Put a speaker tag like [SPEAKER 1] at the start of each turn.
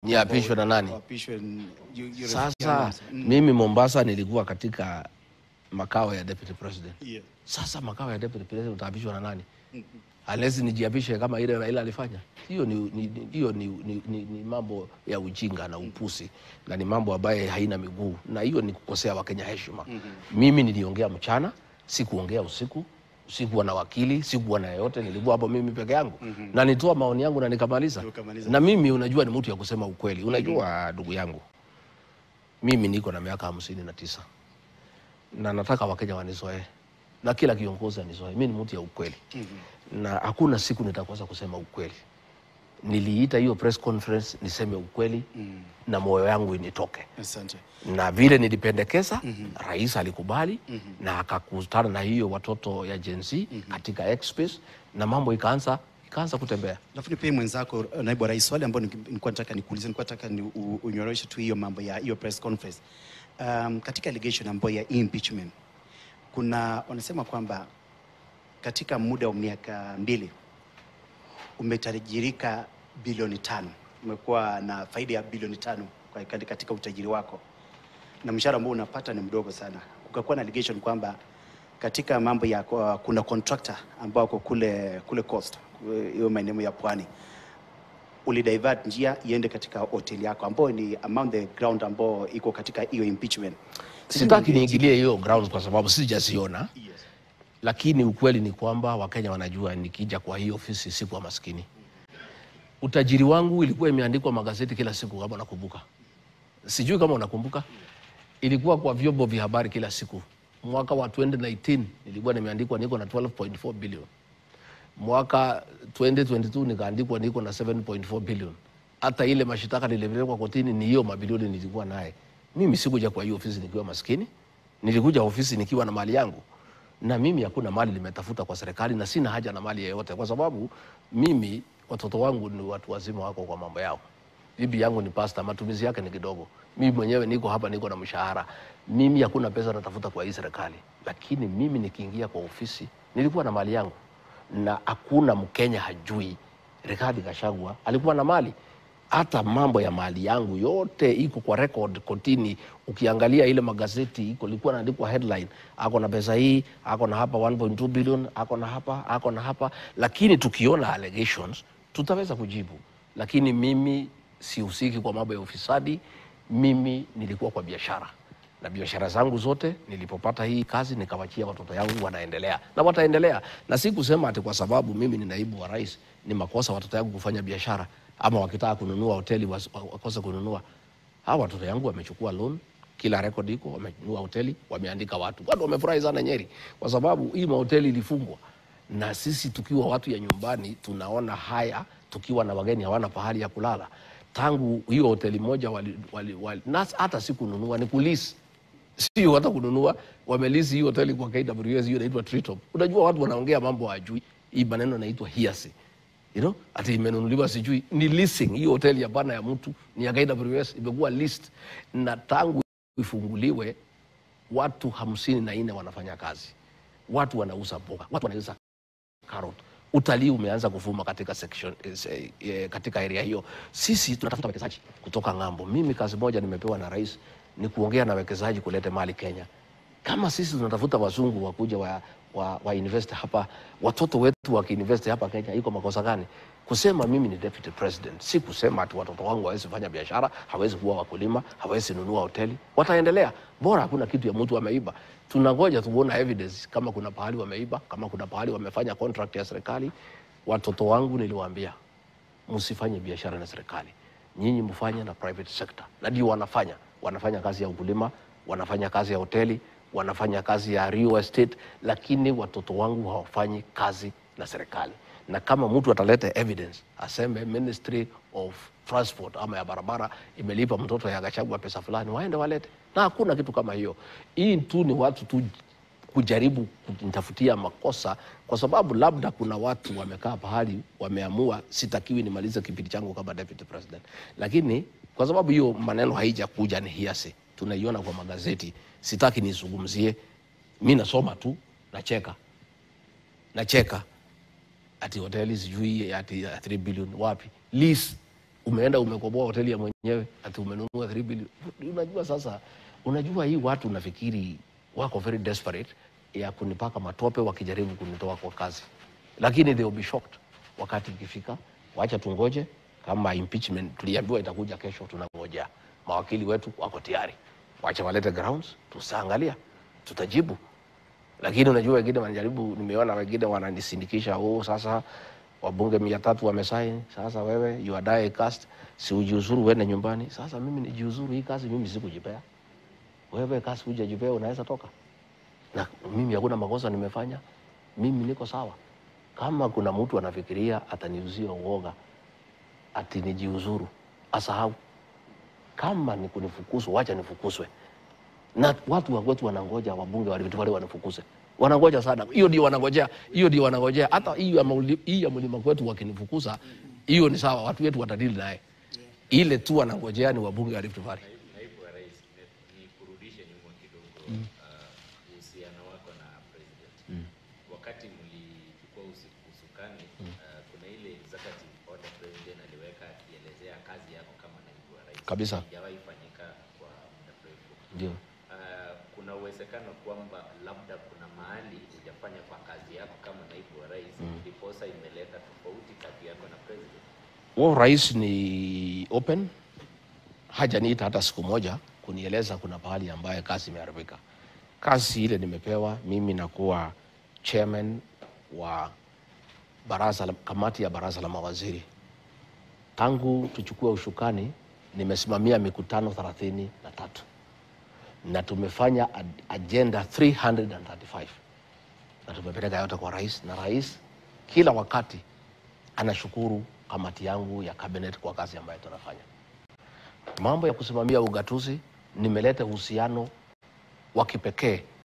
[SPEAKER 1] Niapishwe na nani? Sasa mimi Mombasa nilikuwa katika makao ya deputy president. Sasa makao ya deputy president utaapishwa na nani? Unless nijiapishe kama ile Raila alifanya. Hiyo ni mambo ya ujinga na upusi na ni mambo ambaye haina miguu na hiyo ni kukosea Wakenya heshima. Mimi niliongea mchana, sikuongea usiku. Sikuwa na wakili, sikuwa na yote, nilikuwa hapo mimi peke yangu. Na nitoa maoni yangu na nikamaliza. Na mimi unajua ni mtu ya kusema ukweli. Unajua ndugu yangu, mimi niko na miaka 59. Na nataka Wakenya wanizoe. Na kila kiongozi anizoe. Mimi ni mtu ya ukweli. Na hakuna siku nitakosa kusema ukweli. Niliita hiyo press conference niseme ukweli na moyo yangu initoke.
[SPEAKER 2] Asante.
[SPEAKER 1] Na vile nilipendekeza, rais alikubali na akakutana na hiyo watoto ya Gen Z katika X-Space na mambo ikaanza kutembea.
[SPEAKER 2] Lakini pia mwenzako naibu rais, swali ambalo nilikuwa nataka nikuulize, nilikuwa nataka unyoroshe tu hiyo mambo ya hiyo press conference. Katika allegation ambayo ya impeachment, kuna wanasema kwamba katika muda wa miaka 2 umetajirika bilioni 5. Umekuwa na faida ya bilioni 5 katika utajiri wako. Na mshahara ambao unapata ni mdogo sana. Kukakuwa na allegation kwamba katika mambo ya kuna contractor ambao kule coast, hiyo maeneo ya pwani, ulidivert njia iende katika hoteli yako ambao ni among the ground ambao iko katika hiyo impeachment.
[SPEAKER 1] Sitaki niingilie hiyo ground kwa sababu sijasiona. Lakini ukweli ni kwamba Wakenya wanajua nikija kwa hiyo ofisi sikuwa maskini. Utajiri wangu ilikuwa imeandikwa magazeti kila siku kama nakumbuka. Sijui kama unakumbuka. Ilikuwa kwa vyombo vya habari kila siku. Mwaka wa 2019 nilikuwa nimeandikwa niko na 12.4 billion. Mwaka 2022 nikaandikwa niko na 7.4 billion. Hata ile mashitaka nilipelekwa kotini ni hiyo mabilioni nilikuwa naye. Mimi sikuja kwa hiyo ofisi nikiwa maskini. Nilikuja ofisi nikiwa na mali yangu. Na mimi hakuna mali nimetafuta kwa serikali na sina haja na mali yoyote kwa sababu mimi watoto wangu ni watu wazima wako kwa mambo yao. Bibi yangu ni pastor, matumizi yake ni kidogo. Mimi mwenyewe niko hapa niko na mshahara. Mimi hakuna pesa natafuta kwa hii serikali. Lakini mimi nikiingia kwa ofisi nilikuwa na mali yangu. Na hakuna Mkenya hajui Rigathi Gachagua alikuwa na mali. Hata mambo ya mali yangu yote iko kwa record kotini. Ukiangalia ile magazeti iko ilikuwa inaandikwa headline, ako na pesa hii, ako na hapa 1.2 billion, ako na hapa. Lakini tukiona allegations tutaweza kujibu. Lakini mimi sihusiki kwa mambo ya ufisadi. Mimi nilikuwa kwa biashara. Na biashara zangu zote nilipopata hii kazi nikawachia watoto yangu wanaendelea. Na wataendelea. Na si kusema ati kwa sababu mimi ni naibu wa rais ni makosa watoto yangu kufanya biashara. Ama wakitaka kununua hoteli wakose kununua. Hawa watoto yangu wamechukua loan, kila record iko, wamenunua hoteli, wameandika watu. Watu wamefurahi sana Nyeri kwa sababu hii mahoteli ilifungwa. Na sisi tukiwa watu ya nyumbani tunaona haya tukiwa na wageni hawana pahali ya kulala. Tangu hiyo hoteli moja na hata si kununua ni kulisi. Sio hata kununua, wamelisi hiyo hoteli kwa KWS, hiyo inaitwa Treetop. Unajua watu wanaongea mambo hawajui. Hii maneno inaitwa hearsay. You know, ati imenunuliwa sijui ni leasing. Hiyo hoteli ya bana ya mtu ni ya KWS imekuwa list na tangu ifunguliwe watu 54 wanafanya kazi. Watu wanauza mboga, watu wanauza carrot. Utalii umeanza kuvuma katika section katika area hiyo. Sisi tunatafuta wawekezaji kutoka ng'ambo. Mimi kazi moja nimepewa na rais ni kuongea na wawekezaji kulete mali Kenya. Kama sisi tunatafuta wazungu wakuja wa invest hapa, watoto wetu wakiinvest hapa Kenya, iko makosa gani? Kusema mimi ni deputy president, si kusema ati watoto wangu hawezi fanya biashara, hawezi kuwa wakulima, hawezi nunua hoteli. Wataendelea. Bora hakuna kitu ya mtu ameiba. Tunangoja tuone evidence kama kuna pahali wameiba, kama kuna pahali wamefanya contract ya serikali. Watoto wangu niliwaambia, msifanye biashara na serikali. Nyinyi mfanye na private sector. Na ndio wanafanya. Wanafanya kazi ya ukulima, wanafanya kazi ya hoteli, wanafanya kazi ya real estate, lakini watoto wangu hawafanyi kazi na serikali. Na kama mtu ataleta evidence, aseme Ministry of Transport ama ya barabara imelipa mtoto ya Gachagua pesa fulani, waende walete. Na hakuna kitu kama hiyo. Hii tu ni watu tu kujaribu kunitafutia makosa kwa sababu labda kuna watu wamekaa pahali wameamua sitakiwi nimalize kipindi changu kama deputy president. Lakini kwa sababu hiyo maneno haija kuja ni hearsay. Tunaiona kwa magazeti. Sitaki nizungumzie. Mimi nasoma tu, nacheka. Ati hoteli sijui ati 3 billion wapi? Lease umeenda umekoboa hoteli ya mwenyewe ati umenunua 3 billion. Unajua sasa, unajua hii watu nafikiri wako very desperate ya kunipaka matope wakijaribu kunitoa kwa kazi, lakini they will be shocked wakati ikifika. Wacha tungoje, kama impeachment tuliambiwa itakuja kesho, tunangoja. Mawakili wetu wako tayari, wacha walete grounds, tusaangalia, tutajibu. Lakini unajua wengine wanajaribu, nimeona wengine wananisindikisha, sasa wabunge 300 wamesaini, sasa wewe you are die cast, si ujiuzuru uende nyumbani. Sasa mimi nijiuzuru, hii kazi mimi sikujipea. Wewe kazi hujajipea, unaweza toka. Na mimi hakuna makosa nimefanya, mimi niko sawa. Kama kuna mtu anafikiria ataniuzia uoga ati nijiuzuru, asahau. Kama ni kunifukuzwa, wacha nifukuzwe. Na watu wa kwetu wanangoja wabunge wale wanifukuze. Wanangoja sana. Hiyo ndio wanangojea. Hata hii ya mlima kwetu wakinifukuza, hiyo ni sawa, watu wetu watadili naye. Ile tu wanangojea ni wabunge wa Rift Valley.
[SPEAKER 3] Naibu wa Rais, ni kurudishe nyuma kidogo uhusiano wako na president. Wakati mlichukua usukani, kuna ile executive order president aliweka akielezea kazi yako kama naibu wa rais.
[SPEAKER 1] Kabisa.
[SPEAKER 3] Haijawahi fanyika kwa muda mrefu.
[SPEAKER 1] Ndio.
[SPEAKER 3] Kuna uwezekano kwamba labda kuna mahali hujafanya kwa kazi yako kama naibu wa rais, ndiposa imeleta tofauti kati yako na president.
[SPEAKER 1] Rais ni open, hajaniita hata siku moja kunieleza kuna pahali ambaye kazi imeharibika. Kazi ile nimepewa, mimi nakuwa chairman wa kamati ya baraza la mawaziri. Tangu tuchukue ushukani, nimesimamia mikutano 33 na tumefanya agenda 335 na tumepeleka yote kwa rais, na rais kila wakati anashukuru kamati yangu ya cabinet kwa kazi ambayo tunafanya. Mambo ya kusimamia ugatuzi, nimeleta uhusiano wa kipekee